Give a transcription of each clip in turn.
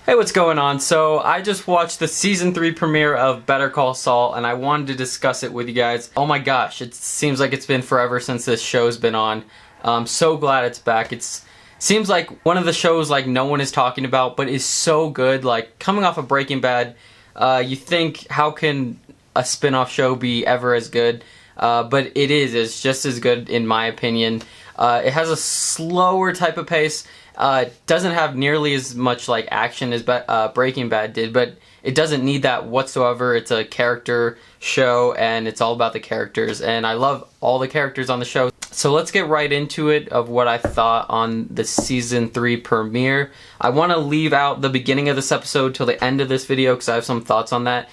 Hey, what's going on? So I just watched the season 3 premiere of Better Call Saul and I wanted to discuss it with you guys. Oh my gosh, it seems like it's been forever since this show's been on. I'm so glad it's back. Seems like one of the shows like no one is talking about, but is so good. Like coming off of Breaking Bad, you think how can a spin-off show be ever as good? But it is. It's just as good in my opinion. It has a slower type of pace. Doesn't have nearly as much like action as Breaking Bad did, but it doesn't need that whatsoever. It's a character show and it's all about the characters, and I love all the characters on the show. So let's get right into it of what I thought on the season 3 premiere. I want to leave out the beginning of this episode till the end of this video because I have some thoughts on that.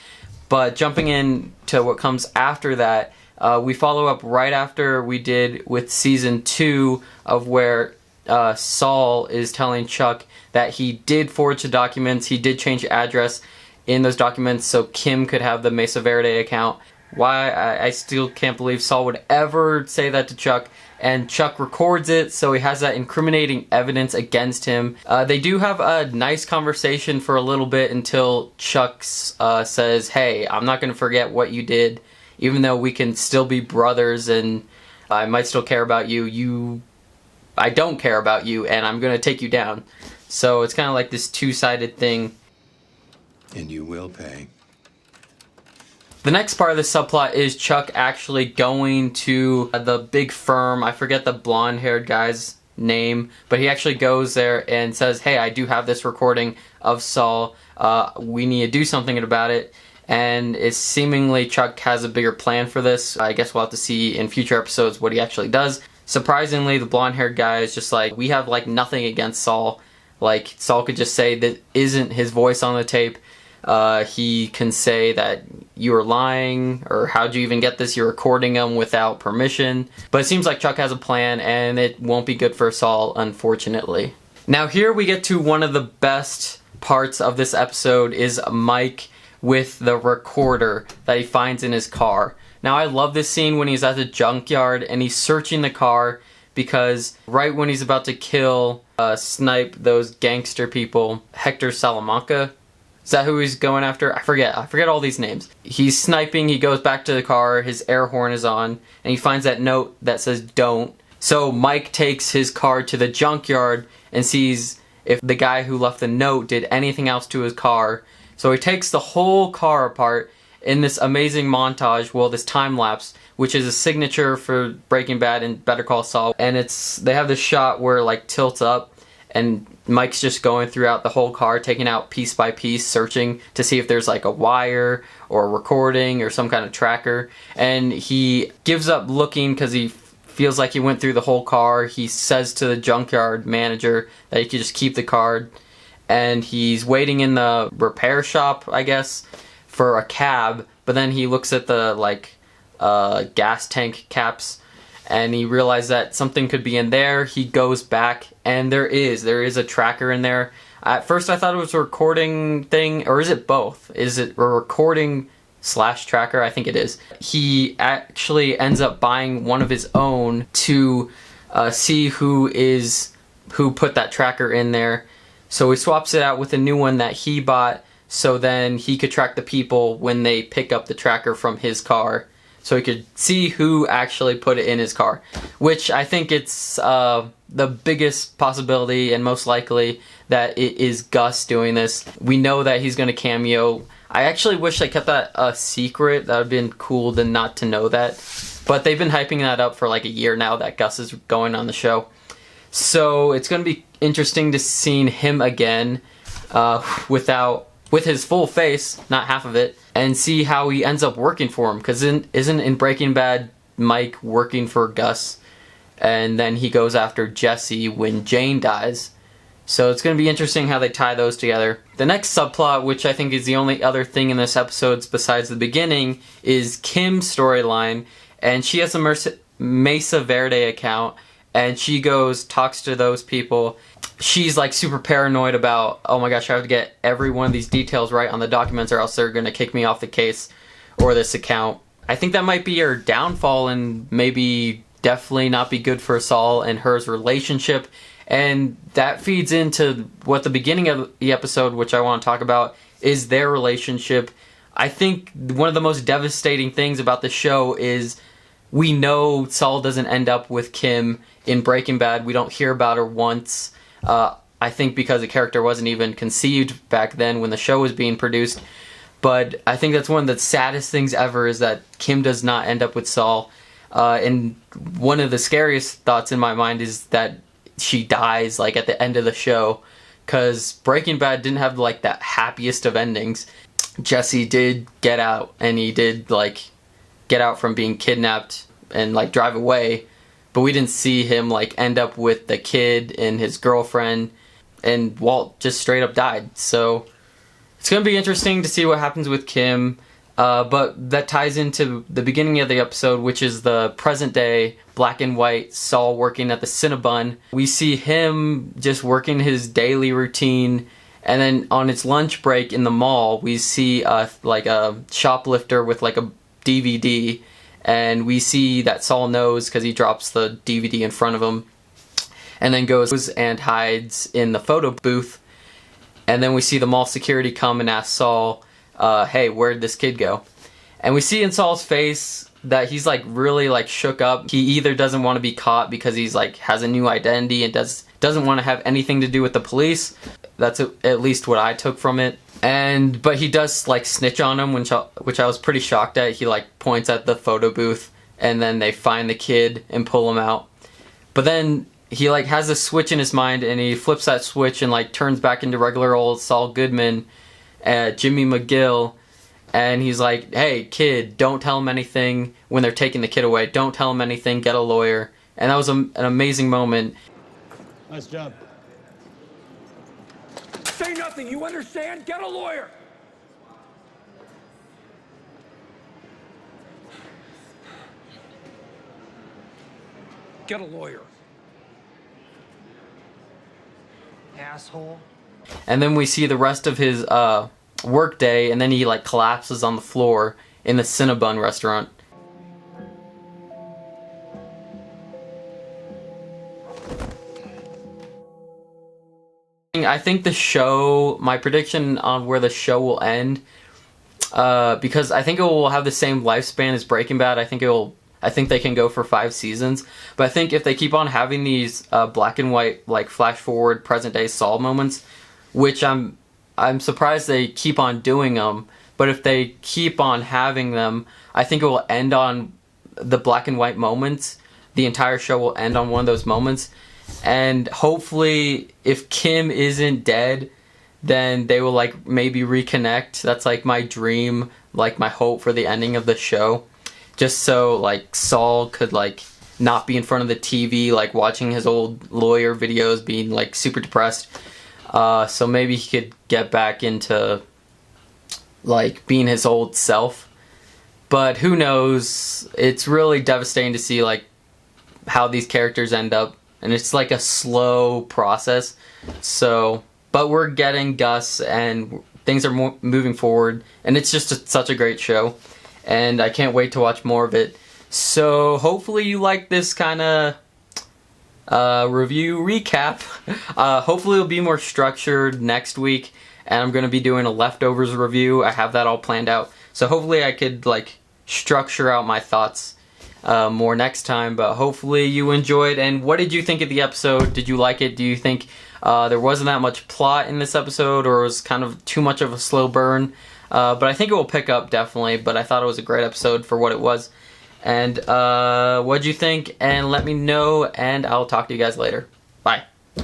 But jumping in to what comes after that, we follow up right after we did with season 2 of where Saul is telling Chuck that he did forge the documents, he did change the address in those documents so Kim could have the Mesa Verde account. Why, I still can't believe Saul would ever say that to Chuck, and Chuck records it so he has that incriminating evidence against him. They do have a nice conversation for a little bit until Chuck says, hey, I'm not going to forget what you did, even though we can still be brothers and I might still care about you. I don't care about you, and I'm going to take you down. So it's kind of like this two-sided thing. And you will pay. The next part of the subplot is Chuck actually going to the big firm. I forget the blonde-haired guy's name, but he actually goes there and says, hey, I do have this recording of Saul. We need to do something about it. And it's seemingly Chuck has a bigger plan for this. I guess we'll have to see in future episodes what he actually does. Surprisingly, the blonde-haired guy is just like, we have like nothing against Saul. Like, Saul could just say that isn't his voice on the tape. He can say that you were lying, or how'd you even get this? You're recording him without permission. But it seems like Chuck has a plan, and it won't be good for Saul, unfortunately. Now here we get to one of the best parts of this episode is Mike with the recorder that he finds in his car. Now I love this scene when he's at the junkyard and he's searching the car because right when he's about to snipe those gangster people, Hector Salamanca, is that who he's going after? I forget all these names. He's sniping, he goes back to the car, his air horn is on, and he finds that note that says don't. So Mike takes his car to the junkyard and sees if the guy who left the note did anything else to his car. So he takes the whole car apart in this amazing montage, well, this time lapse, which is a signature for Breaking Bad and Better Call Saul. And they have this shot where it like tilts up and Mike's just going throughout the whole car, taking out piece by piece, searching to see if there's like a wire or a recording or some kind of tracker. And he gives up looking because he feels like he went through the whole car. He says to the junkyard manager that he could just keep the card. And he's waiting in the repair shop, I guess, for a cab, but then he looks at the gas tank caps and he realizes that something could be in there. He goes back and there is a tracker in there. At first I thought it was a recording thing, or is it both? Is it a recording / tracker? I think it is. He actually ends up buying one of his own to see who put that tracker in there. So he swaps it out with a new one that he bought, so then he could track the people when they pick up the tracker from his car. So he could see who actually put it in his car. Which I think it's the biggest possibility and most likely that it is Gus doing this. We know that he's going to cameo. I actually wish they kept that a secret. That would have been cool to not to know that. But they've been hyping that up for like a year now that Gus is going on the show. So it's going to be interesting to see him again with his full face, not half of it, and see how he ends up working for him. Because isn't in Breaking Bad Mike working for Gus, and then he goes after Jesse when Jane dies. So it's going to be interesting how they tie those together. The next subplot, which I think is the only other thing in this episode besides the beginning, is Kim's storyline, and she has a Mesa Verde account, and she talks to those people. She's like super paranoid about, oh my gosh, I have to get every one of these details right on the documents or else they're going to kick me off the case or this account. I think that might be her downfall and maybe definitely not be good for Saul and her relationship And that feeds into what the beginning of the episode, which I want to talk about, is their relationship. I think one of the most devastating things about the show is we know Saul doesn't end up with Kim in Breaking Bad. We don't hear about her once. I think because the character wasn't even conceived back then when the show was being produced. But I think that's one of the saddest things ever, is that Kim does not end up with Saul. And one of the scariest thoughts in my mind is that she dies like at the end of the show, because Breaking Bad didn't have like that happiest of endings. Jesse did get out, and he did like get out from being kidnapped and like drive away, but we didn't see him like end up with the kid and his girlfriend, and Walt just straight up died. So it's gonna be interesting to see what happens with Kim. But that ties into the beginning of the episode, which is the present day black and white Saul working at the Cinnabon. We see him just working his daily routine, and then on his lunch break in the mall, we see like a shoplifter with like a DVD, and we see that Saul knows because he drops the DVD in front of him, and then goes and hides in the photo booth. And then we see the mall security come and ask Saul, hey, where'd this kid go? And we see in Saul's face that he's like really like shook up. He either doesn't want to be caught because he's like has a new identity and doesn't want to have anything to do with the police. That's at least what I took from it. But he does like snitch on him, which I was pretty shocked at. He like points at the photo booth, and then they find the kid and pull him out. But then he like has a switch in his mind, and he flips that switch and like turns back into regular old Saul Goodman, Jimmy McGill, and he's like, hey kid, don't tell him anything when they're taking the kid away. Don't tell him anything, get a lawyer. And that was an amazing moment. Nice job. Say nothing, you understand? Get a lawyer! Get a lawyer. Asshole. And then we see the rest of his work day, and then he like collapses on the floor in the Cinnabon restaurant. I think the show, my prediction on where the show will end, because I think it will have the same lifespan as Breaking Bad. I think they can go for 5 seasons. But I think if they keep on having these black and white, like flash forward, present day Saul moments, which I'm surprised they keep on doing them. But if they keep on having them, I think it will end on the black and white moments. The entire show will end on one of those moments. And hopefully, if Kim isn't dead, then they will like maybe reconnect. That's like my dream, like my hope for the ending of the show. Just so like Saul could like not be in front of the TV, like watching his old lawyer videos, being like super depressed. So maybe he could get back into like being his old self. But who knows? It's really devastating to see like how these characters end up. And it's like a slow process. So, but we're getting Gus, and things are moving forward. And it's just such a great show. And I can't wait to watch more of it. So, hopefully you like this kind of review recap. Hopefully it'll be more structured next week. And I'm going to be doing a leftovers review. I have that all planned out. So hopefully I could like structure out my thoughts more next time, but hopefully you enjoyed. And what did you think of the episode? Did you like it? Do you think there wasn't that much plot in this episode, or was kind of too much of a slow burn? But I think it will pick up definitely, but I thought it was a great episode for what it was. And what'd you think? And let me know, and I'll talk to you guys later.